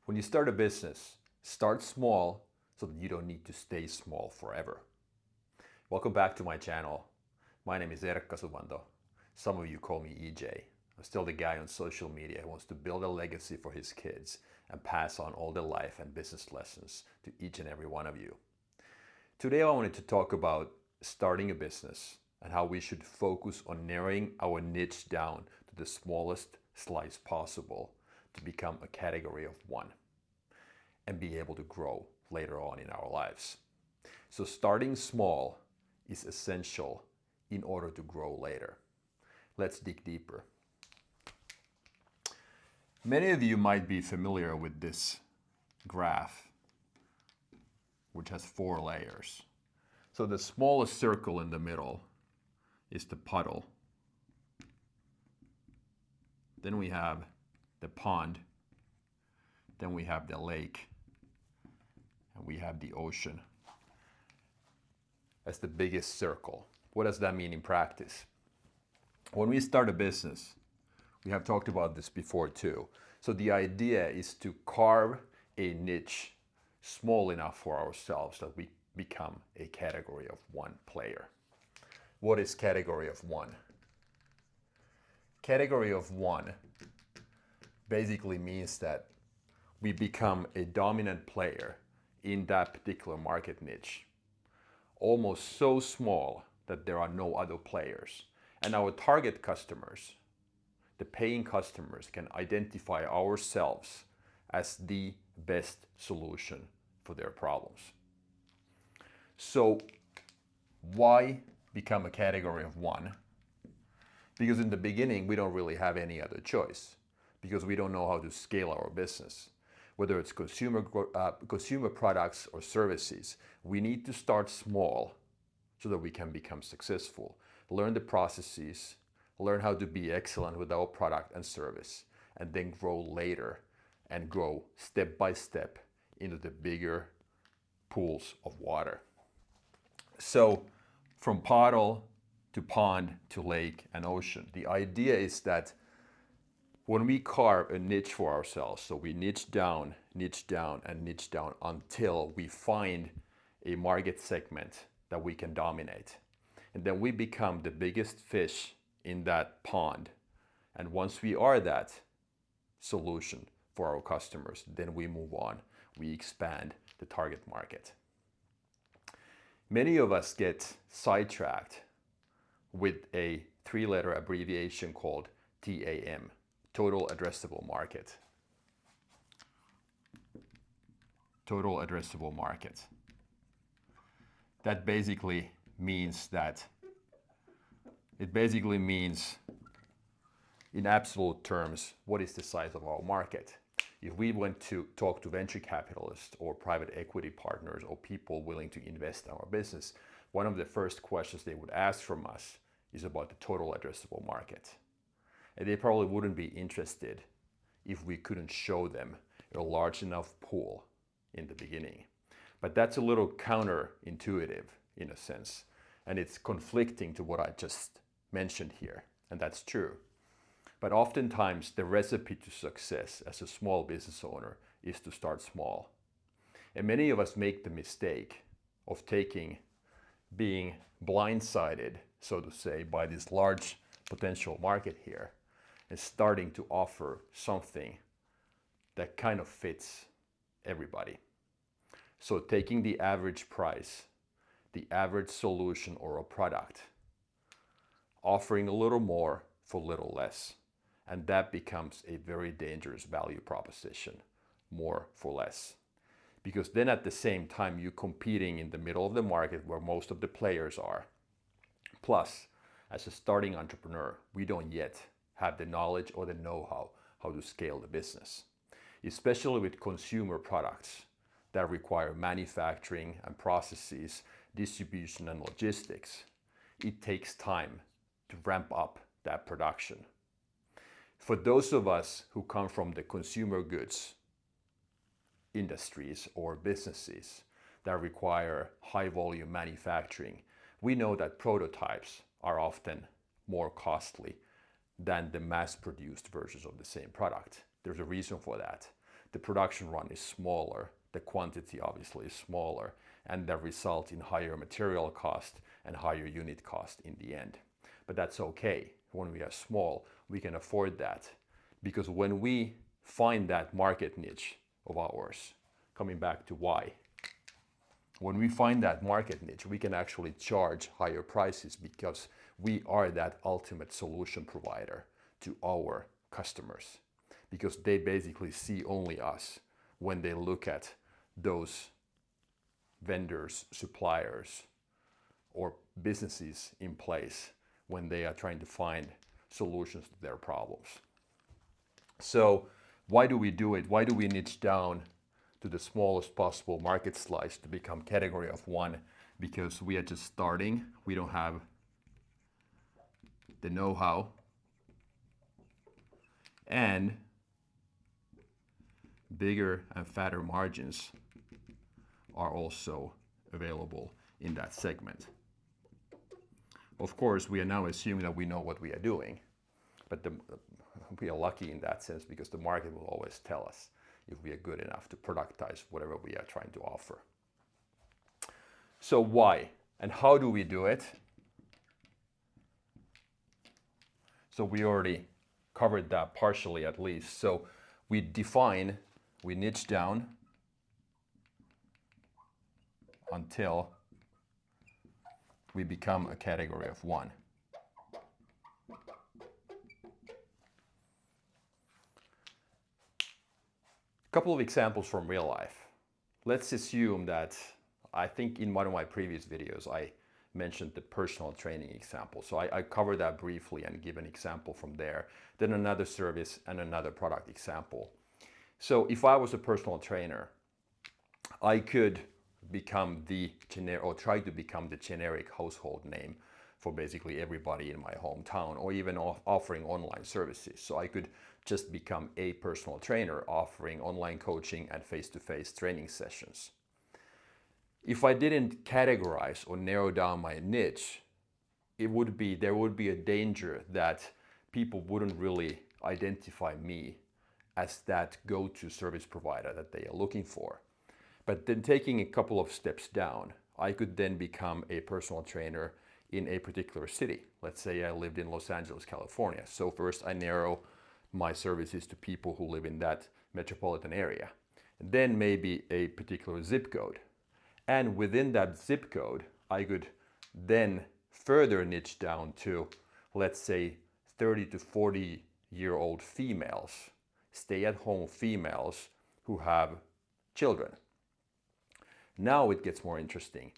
When you start a business, start small so that you don't need to stay small forever. Welcome back to my channel. My name is Erkka Suvanto. Some of you call me EJ. I'm still the guy on social media who wants to build a legacy for his kids and pass on all the life and business lessons to each and every one of you. Today I wanted to talk about starting a business and how we should focus on narrowing our niche down to the smallest slice possible to become a category of one and be able to grow later on in our lives. So starting small is essential in order to grow later. Let's dig deeper. Many of you might be familiar with this graph, which has 4 layers. So the smallest circle in the middle is the puddle. Then we have the pond. Then we have the lake. And we have the ocean as the biggest circle. What does that mean in practice? When we start a business, we have talked about this before too. So the idea is to carve a niche small enough for ourselves that we become a category of one player. What is category of one? Category of one basically means that we become a dominant player in that particular market niche, almost so small that there are no other players. And our target customers, the paying customers, can identify ourselves as the best solution for their problems. So why become a category of one? Because in the beginning, we don't really have any other choice because we don't know how to scale our business. Whether it's consumer products or services, we need to start small so that we can become successful. Learn the processes, learn how to be excellent with our product and service, and then grow later and grow step by step into the bigger pools of water. So from puddle to pond to lake and ocean, the idea is that when we carve a niche for ourselves, so we niche down, and niche down until we find a market segment that we can dominate. And then we become the biggest fish in that pond. And once we are that solution for our customers, then we move on. We expand the target market. Many of us get sidetracked with a 3-letter abbreviation called TAM. Total addressable market. Total addressable market. That basically means in absolute terms, what is the size of our market? If we went to talk to venture capitalists or private equity partners or people willing to invest in our business, one of the first questions they would ask from us is about the total addressable market. And they probably wouldn't be interested if we couldn't show them a large enough pool in the beginning. But that's a little counterintuitive in a sense, and it's conflicting to what I just mentioned here, and that's true. But oftentimes the recipe to success as a small business owner is to start small. And many of us make the mistake of being blindsided, so to say, by this large potential market here, and starting to offer something that kind of fits everybody. So taking the average price, the average solution or a product, offering a little more for little less. And that becomes a very dangerous value proposition, more for less. Because then at the same time, you're competing in the middle of the market where most of the players are. Plus, as a starting entrepreneur, we don't yet have the knowledge or the know-how to scale the business, especially with consumer products that require manufacturing and processes, distribution and logistics. It takes time to ramp up that production. For those of us who come from the consumer goods industries or businesses that require high volume manufacturing, we know that prototypes are often more costly than the mass-produced versions of the same product. There's a reason for that. the production run is smaller, the quantity obviously is smaller, and that results in higher material cost and higher unit cost in the end. But that's okay. When we are small, we can afford that, because when we find that market niche of ours, coming back to why, when we find that market niche, we can actually charge higher prices because we are that ultimate solution provider to our customers, because they basically see only us when they look at those vendors, suppliers, or businesses in place when they are trying to find solutions to their problems. So why do we do it? Why do we niche down to the smallest possible market slice to become category of one? Because we are just starting. We don't have the know-how, and bigger and fatter margins are also available in that segment. Of course, we are now assuming that we know what we are doing, but we are lucky in that sense because the market will always tell us if we are good enough to productize whatever we are trying to offer. So why and how do we do it? So we already covered that partially at least. So we niche down until we become a category of one. A couple of examples from real life. Let's assume that, I think in one of my previous videos I mentioned the personal training example. So I covered that briefly and give an example from there. Then another service and another product example. So if I was a personal trainer, I could become the generic, or try to become the generic household name for basically everybody in my hometown, or even offering online services. So I could just become a personal trainer offering online coaching and face-to-face training sessions. If I didn't categorize or narrow down my niche, there would be a danger that people wouldn't really identify me as that go-to service provider that they are looking for. But then taking a couple of steps down, I could then become a personal trainer in a particular city. Let's say I lived in Los Angeles, California. So first I narrow my services to people who live in that metropolitan area. And then maybe a particular zip code. And within that zip code, I could then further niche down to, let's say, 30 to 40-year-old females, stay-at-home females who have children. Now it gets more interesting.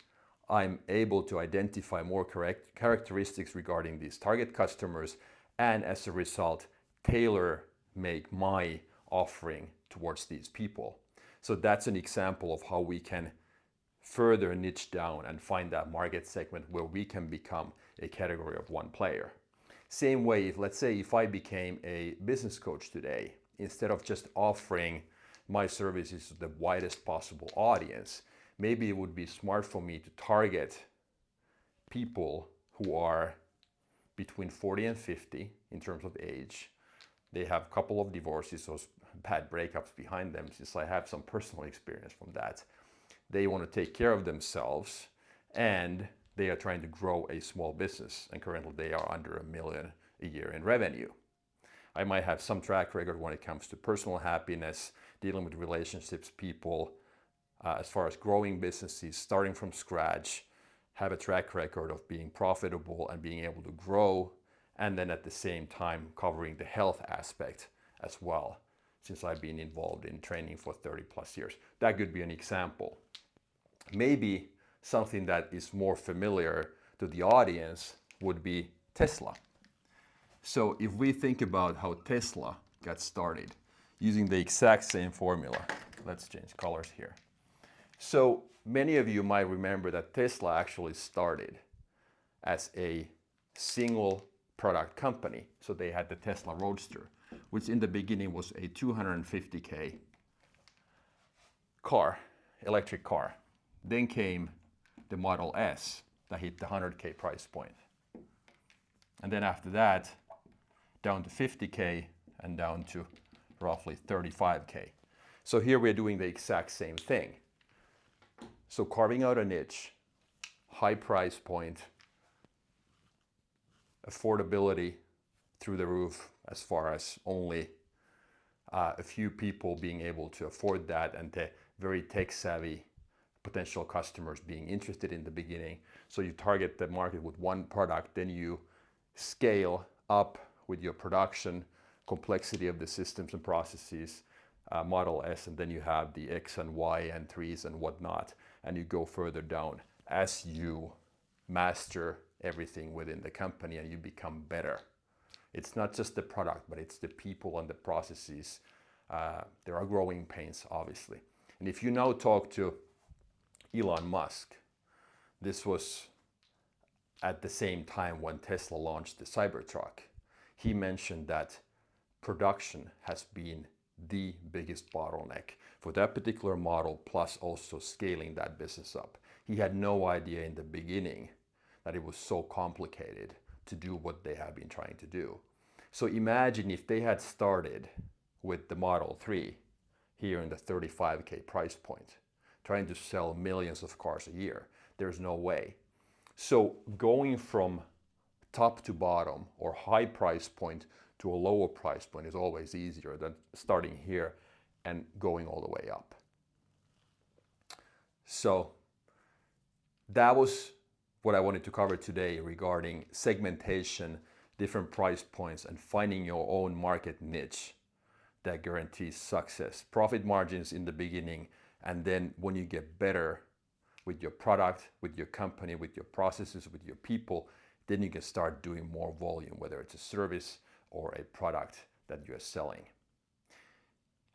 I'm able to identify more correct characteristics regarding these target customers, and as a result, tailor-make my offering towards these people. So that's an example of how we can further niche down and find that market segment where we can become a category of one player. Same way, let's say if I became a business coach today, instead of just offering my services to the widest possible audience, maybe it would be smart for me to target people who are between 40 and 50 in terms of age. They have a couple of divorces or bad breakups behind them, since I have some personal experience from that. They want to take care of themselves, and they are trying to grow a small business, and currently they are under $1 million a year in revenue. I might have some track record when it comes to personal happiness, dealing with relationships, people, as far as growing businesses, starting from scratch, have a track record of being profitable and being able to grow, and then at the same time covering the health aspect as well, since I've been involved in training for 30 plus years. That could be an example. Maybe something that is more familiar to the audience would be Tesla. So if we think about how Tesla got started, using the exact same formula, let's change colors here. So many of you might remember that Tesla actually started as a single product company. So they had the Tesla Roadster, which in the beginning was a $250K car, electric car. Then came the Model S that hit the $100K price point. And then after that, down to $50K and down to roughly $35K. So here we're doing the exact same thing. So carving out a niche, high price point, affordability through the roof as far as only a few people being able to afford that, and the very tech savvy potential customers being interested in the beginning. So you target the market with one product, then you scale up with your production, complexity of the systems and processes, Model S, and then you have the X and Y and 3s and whatnot, and you go further down as you master everything within the company and you become better. It's not just the product, but it's the people and the processes. There are growing pains, obviously. And if you now talk to Elon Musk, this was at the same time when Tesla launched the Cybertruck. He mentioned that production has been the biggest bottleneck for that particular model, plus also scaling that business up. He had no idea in the beginning that it was so complicated to do what they have been trying to do. So imagine if they had started with the Model 3 here in the 35K price point, trying to sell millions of cars a year. There's no way. So going from top to bottom or high price point to a lower price point is always easier than starting here and going all the way up. So that was what I wanted to cover today regarding segmentation, different price points, and finding your own market niche that guarantees success. Profit margins in the beginning, and then when you get better with your product, with your company, with your processes, with your people, then you can start doing more volume, whether it's a service or a product that you're selling.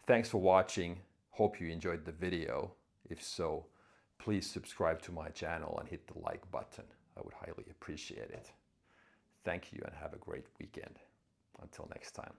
Thanks for watching. Hope you enjoyed the video. If so, please subscribe to my channel and hit the like button. I would highly appreciate it. Thank you and have a great weekend. Until next time.